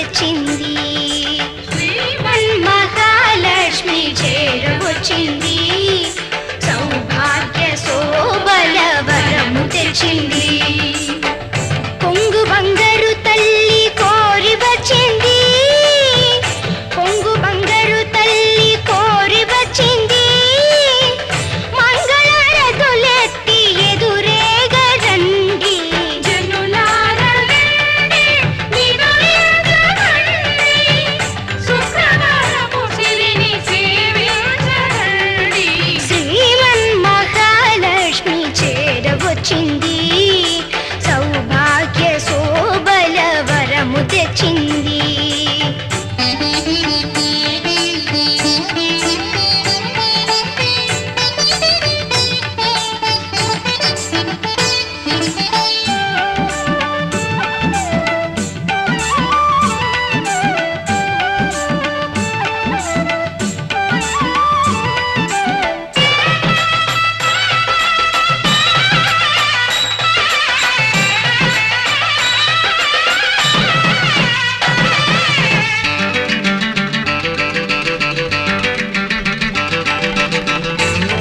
తెచ్చింది. శ్రీమన్ మహాలక్ష్మి చేరవచ్చింది. సౌభాగ్య శోభల వరము తెచ్చింది. కొంగు బంగారు తల్లి కోరి వచ్చింది. కొంగు బంగారు తల్లి కోరి వచ్చింది. మంగళారతులెత్తి ఎదురేగా రండి. జనులారా రండి, నిదురించకండి. శుక్రవారపు సిరిని సేవించకండి. శ్రీమన్ మహాలక్ష్మి చేరవచ్చింది. సౌభాగ్య శోభల వరము తెచ్చింది.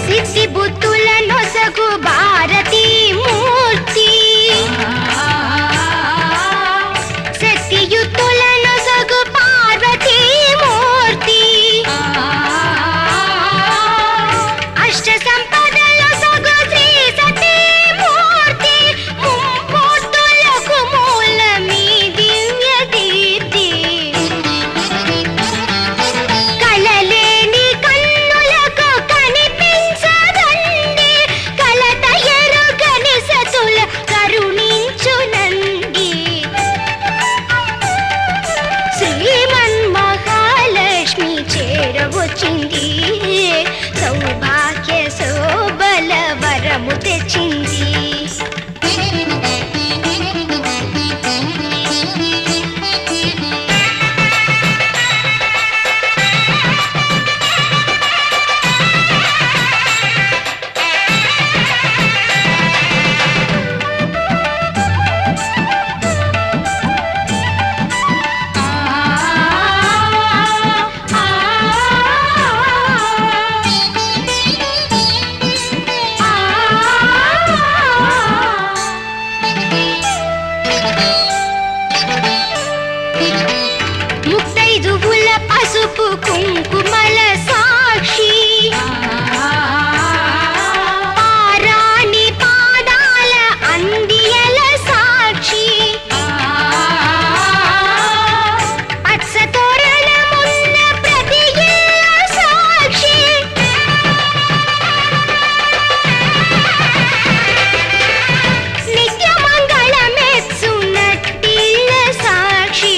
సిద్ధి బుద్ధుల నొసగు భారతీ మూర్తి. శక్తియుక్తుల నొసగు పార్వతీ మూర్తి. అష్ట సంపదల సగు శ్రీ సతీ మూర్తి. ముమ్మూర్తులకు మూలమీ దివ్య దీప్తి. కలలేని కన్నులకు కనిపించదండి. కలత ఎరుగని సతుల కరుణించునండి. శ్రీమన్ మహాలక్ష్మి చేరవచ్చింది. సౌభాగ్య శోభల వరము తెచ్చింది. ముత్తైదువుల పసుపు కుంకుమల సాక్షి. పారాణి పాదాల అందియల సాక్షి. పచ్చ తోరణమున్న ప్రతి ఇల్లు సాక్షి. నిత్య మంగళమెచ్చునట్టిల్ల సాక్షి.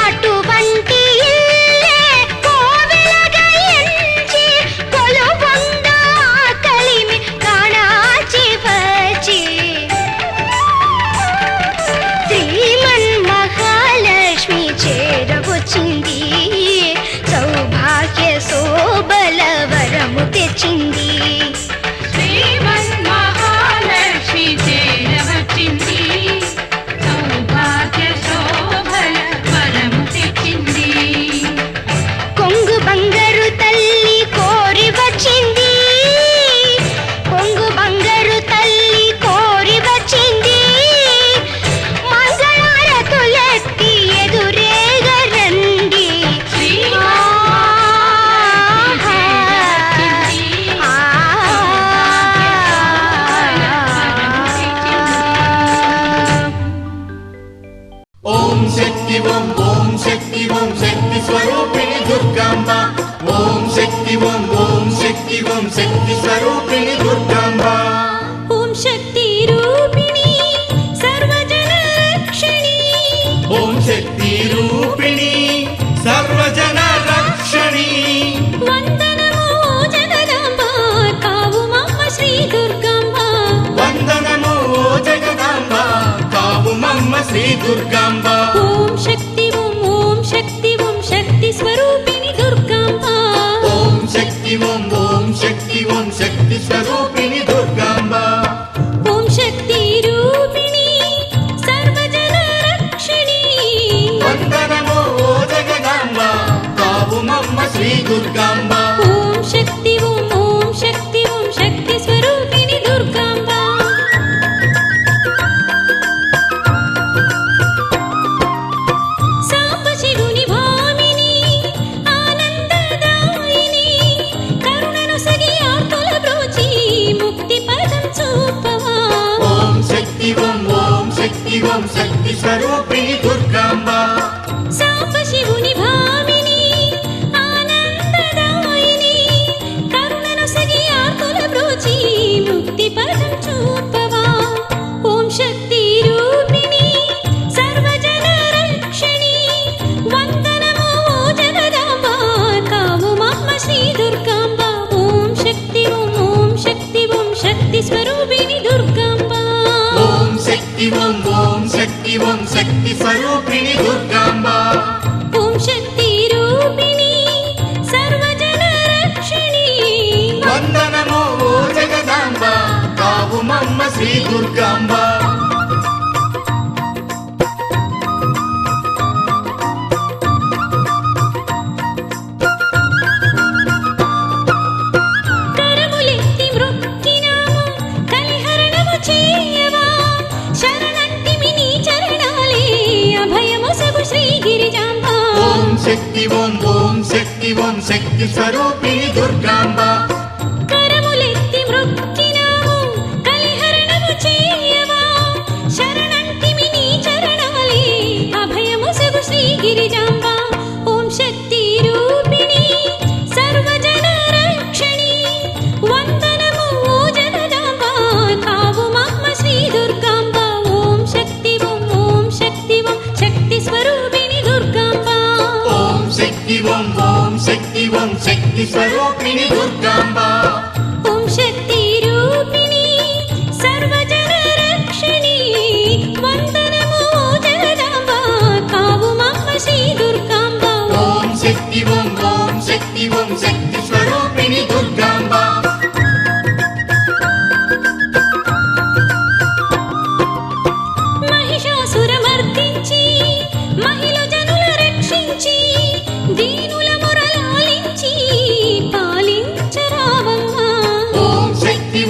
అటువంటి ఇల్లే కోవెలగా ఎంచి కొలువొంద కలిమి కాణాచి వచ్చి. శ్రీమన్ మహాలక్ష్మి చేరవచ్చింది. సౌభాగ్య శోభల వరము తెచ్చింది. శ్రీమన్ మహాలక్ష్మి చేరవచ్చింది. సౌభాగ్య శోభల వరము తెచ్చింది. కొంగు బంగారు తల్లి కోరి వచ్చింది. కొంగు బంగారు తల్లి కోరి వచ్చింది. మంగళారతులెత్తి ఎదురేగా రండి. ఓం శక్తి ఓం ఓం శక్తి ఓం శక్తి స్వరూపిణి దుర్గాంబ. ఓం శక్తి ఓం ఓం శక్తి ఓం శక్తి స్వరూపిణి దుర్గాంబ. ఓం శక్తి రూపిణి సర్వజన రక్షణి. ఓం శక్తి రూపిణి సర్వజన రక్షణి. వందనమో జగదాంబ కావు మమ్మ శ్రీ దుర్గాంబ. వందనమో జగదాంబ కావు మమ్మ శ్రీ దుర్గాంబ. ఓం శక్తి ఓం శక్తి ఓం శక్తి స్వరూపిణి దుర్గాంబ. ఓం శక్తి ఓం ఓం శక్తి ఓం శక్తి స్వరూపిణి దుర్గాంబ. ఓం శక్తి రూపిణి సర్వజన ఓం శక్తి స్వరూపిణి దుర్గాంబ సాంబశివుని భామిని ఆనందదాయిని కరుణను సగి ఆర్తుల బ్రోచి ముక్తి పదం చూపవా ఓం శక్తి రూపిణి సర్వజన రక్షణి వందనము ఓ జగదాంబ కావు మమ్మ శ్రీ దుర్గాంబ ఓం శక్తి ఓం శక్తి ఓం శక్తి స్వరూపిణి దుర్గాంబ ఓం శక్తి ఓం శక్తి ఓం శక్తి స్వరూపిణి దుర్గాంబ ఓం శక్తి రూపిణి సర్వజన రక్షణి వందనము ఓ జగదాంబ కావు మమ్మ శ్రీ దుర్గాంబ కరములెత్తి మ్రొక్కినాము కలిహరణము చేయవా శరణంటిమి నీ చరణాలే అభయమొసగు శ్రీ గిరిజాంబ ఓం శక్తి ఓం శక్తి స్వరూపిణి దుర్గాంబ కరములెత్తి మ్రొక్కినాము కలిహరణము చేయవా శరణంటిమి నీ చరణాలే అభయమొసగు శ్రీ గిరిజాంబ ఓం శక్తి రూపిణి సర్వజన రక్షణి వందనము ఓ జగదాంబ కావు మమ్మ శ్రీ దుర్గాంబ ఓం శక్తి ఓం శక్తి ఓం శక్తి స్వరూపిణి దుర్గాంబ ఓం శక్తి ఓం శక్తి స్వరూపిణి దుర్గాంబ ఓం శక్తి రూపిణి సర్వజన రక్షణి వందనము ఓ జగదాంబ కావు మమ్మ శ్రీ దుర్గాంబ ఓం శక్తి ఓం శక్తి స్వరూపిణి దుర్గాంబ మహిషాసురమర్దించి మహిళ జనుల రక్షించి దీనుల మొరలాలించి పాలించరావమ్మ ఓం శక్తి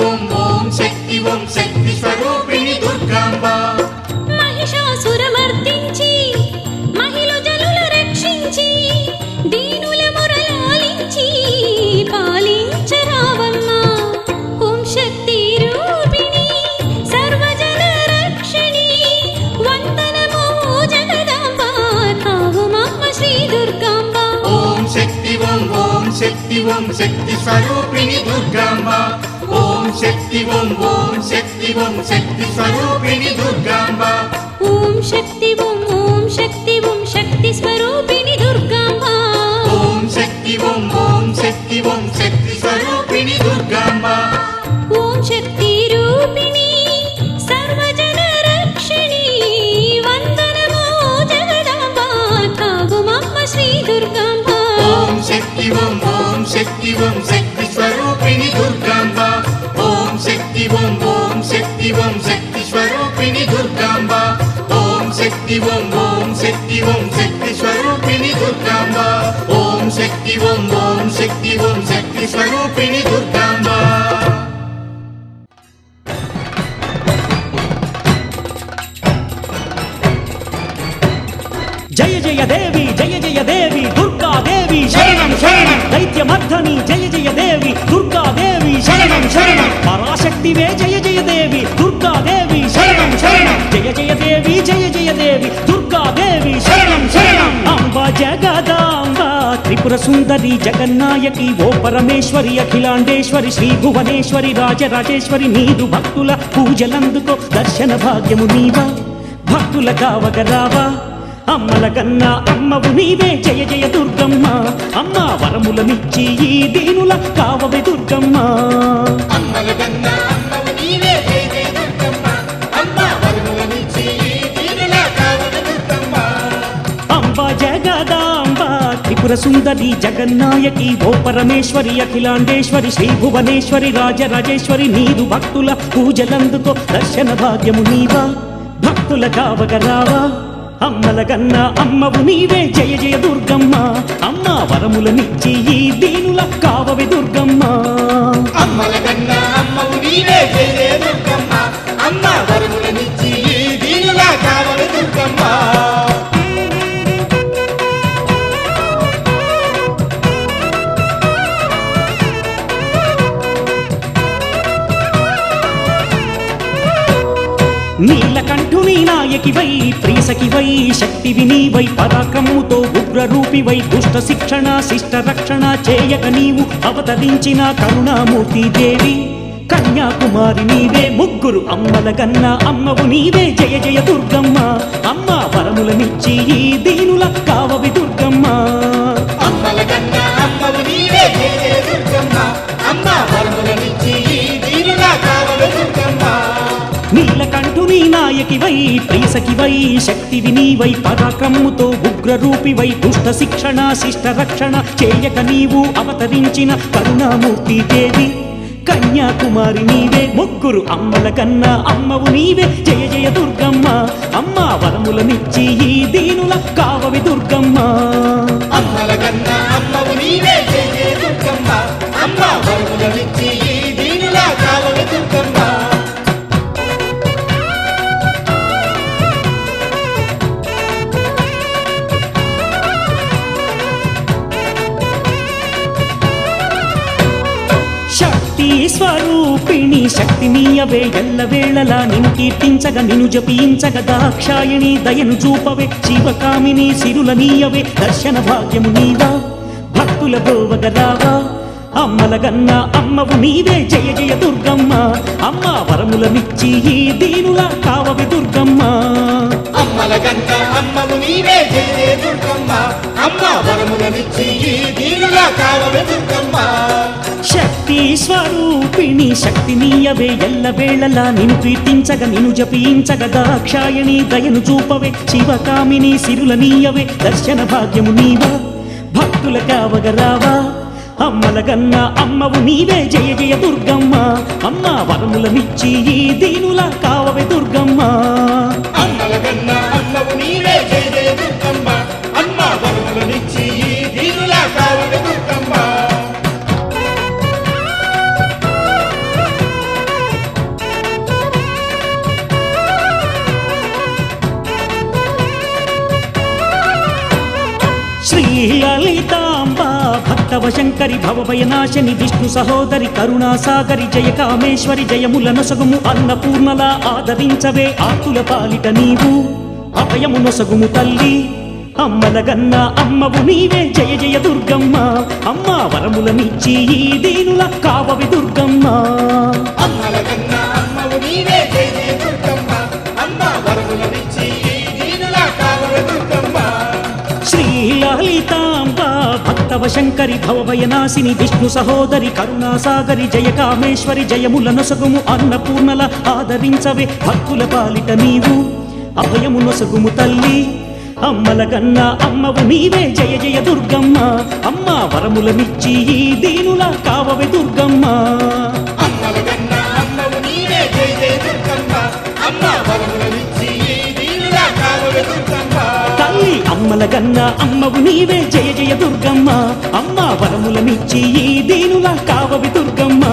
ఓం శక్తి స్వరూపిణి దుర్గాంబ మహిషాసురమర్దించి మహిళ జనుల రక్షించి దీనుల మొరలాలించి పాలించరావమ్మ ఓం శక్తి రూపిణి సర్వజన రక్షణి వందనము ఓ జగదాంబ కావు మమ్మ శ్రీ దుర్గాంబ ఓం శక్తి ఓం శక్తి స్వరూపిణి దుర్గాంబ ఓం శక్తి ఓం శక్తి స్వరూపిణి దుర్గాంబ ఓం శక్తి ఓం శక్తి స్వరూపిణి దుర్గాంబ ఓం శక్తి శక్తి స్వరూపిణి దుర్గాంబ ఓం శక్తి రూపిణి సర్వజన రక్షణి వందనము ఓ జగదాంబ కావు మమ్మ శ్రీ దుర్గాంబ ఓం శక్తి స్వరూపిణి దుర్గాంబ ఓం శక్తి స్వరూపిణి దుర్గాంబ ఓం శక్తి స్వరూపిణి దుర్గాంబ ఓం శక్తి స్వరూపిణి దుర్గాంబ జయ జయ దేవి దుర్గా దేవి శరణం శరణం దైత్యమర్ధని జయ జయ దేవి దుర్గా దేవి శరణం శరణం పరాశక్తివే జయ జయ దేవి దుర్గా దేవి శరణం శరణం జయ జయ దేవి దుర్గా దేవి శరణం శరణం అంబ జగదాంబ త్రిపుర సుందరి జగన్నాయకి ఓ పరమేశ్వరి అఖిలాండేశ్వరి శ్రీ భువనేశ్వరి రాజరాజేశ్వరి నీదు భక్తుల పూజలందుకో దర్శన భాగ్యము నీవా భక్తుల కావగరావా అమ్మల కన్నా అమ్మవు నీవే జయ జయ దుర్గమ్మ అమ్మ వరములనిచ్చి ఈ దీనుల కావవే దుర్గమ్మ అమ్మల కన్నా అమ్మవు నీవే జయ జయ దుర్గమ్మ అమ్మ వరములనిచ్చి ఈ దీనుల కావగ దుర్గమ్మ అంబ జగదాంబ త్రిపుర సుందరి జగన్నాయకి ఓ పరమేశ్వరి అఖిలాండేశ్వరి శ్రీ భువనేశ్వరి రాజరాజేశ్వరి నీదు భక్తుల పూజలందుకో దర్శన భాగ్యము నీవా భక్తుల కావగరావా అమ్మల కన్నా అమ్మవు నీవే జయ జయ దుర్గమ్మ అమ్మ వరములనిచ్చి ఈ దీనుల కావవే దుర్గమ్మ అమ్మల కన్నా అమ్మవు నీవే జయ జయ దుర్గమ్మ అమ్మ వరములనిచ్చి ఈ దీనుల కావగ దుర్గమ్మ నీలకంఠుని నాయకి నాయకివై ప్రియసఖివై శక్తివి నీవై పరాక్రమముతో ఉగ్రరూపివై దుష్ట శిక్షణ శిష్ట రక్షణ చేయక నీవు అవతరించిన కరుణామూర్తి దేవి కన్యాకుమారి నీవే ముగ్గురు అమ్మల గన్న అమ్మవు నీవే జయ జయ దుర్గమ్మ అమ్మ వరములనిచ్చి ఈ దీనుల కావవి దుర్గమ్మ అమ్మల కన్న అమ్మవు నీవే జయ జయ దుర్గమ్మ అమ్మ వరములనిచ్చి ఈ దీనుల కావలి దుర్గమ్మ నీలకంఠుని నాయకివై ప్రియసఖివై శక్తివి నీవై పరాక్రమముతో ఉగ్రరూపివై దుష్ట శిక్షణ శిష్ట రక్షణ చేయక నీవు అవతరించిన కరుణామూర్తి దేవి కన్యాకుమారి నీవే ముగ్గురు అమ్మల కన్నా అమ్మవు నీవే జయ జయ దుర్గమ్మ అమ్మ వరములనిచ్చి ఈ దీనుల కావవి దుర్గమ్మ అమ్మల కన్న అమ్మవు నీవే జయ జయ దుర్గమ్మ అమ్మ వరములనిచ్చి ఈ దీనుల కావలి దుర్గమ్మ శక్తి స్వరూపిణి శక్తి నీయవే ఎల్లవేళలా నిన్ను కీర్తించగా నిన్ను జపించగా దాక్షాయణి దయను చూపవే శివకామిని సిరుల నీయవే దర్శన భాగ్యము నీవా భక్తుల భోవగరావా అమ్మల గన్న అమ్మవు నీవే జయ జయ దుర్గమ్మ అమ్మ వరములనిచ్చి ఈ దీనుల కావవి దుర్గమ్మ అమ్మల కన్న అమ్మవు నీవే జయ జయ దుర్గమ్మ అమ్మ వరములనిచ్చి ఈ దీనుల కావలి దుర్గమ్మ శక్తి స్వరూపిణి శక్తి నీయవే ఎల్లవేళలా నిన్ను కీర్తించగా నిన్ను జపించగా దాక్షాయణి దయను చూపవే శివకామిని సిరుల నీయవే దర్శన భాగ్యము నీవా భక్తుల కావగరావా అమ్మల గన్న అమ్మవు నీవే జయ జయ దుర్గమ్మ అమ్మ వరములనిచ్చి ఈ దీనుల కావవే దుర్గమ్మ అమ్మల కన్న అమ్మవు నీవే జయ జయ దుర్గమ్మ అమ్మ వరములనిచ్చి ఈ దీనుల కావలి దుర్గమ్మ శ్రీ లలితాంబ భక్తవ శంకరి భవభయనాశని విష్ణు సహోదరి కరుణాసాగరి జయ కామేశ్వరి జయముల నొసగుము అన్నపూర్ణలా ఆదరించవే ఆతుల పాలిట నీవు అభయము నొసగుము తల్లి అమ్మల గన్న అమ్మవు నీవే జయ జయ దుర్గమ్మ అమ్మ వరములనిచ్చి ఈ దీనుల కావవి దుర్గమ్మ అమ్మల కన్న అమ్మవు నీవే జయ జయ దుర్గమ్మ అమ్మ వరములనిచ్చి ఈ దీనుల కావలి దుర్గమ్మ శ్రీ లలితాంబ భక్తవ శంకరి భవభయనాశిని విష్ణు సహోదరి కరుణాసాగరి జయ కామేశ్వరి జయముల నొసగుము అన్నపూర్ణల ఆదరించవే భక్తుల పాలిట నీవు అభయము నొసగుము తల్లి అమ్మల గన్న అమ్మవు నీవే జయ జయ దుర్గమ్మ అమ్మ వరములనిచ్చి ఈ దీనుల కావవే దుర్గమ్మ అమ్మల కన్న అమ్మవు నీవే జయ జయ దుర్గమ్మ అమ్మ వరములనిచ్చి ఈ దీనుల కావలి దుర్గమ్మ తల్లి అమ్మల గన్న అమ్మవు నీవే జయ జయ దుర్గమ్మ అమ్మ వరములనిచ్చి ఈ దీనుల కావవి దుర్గమ్మ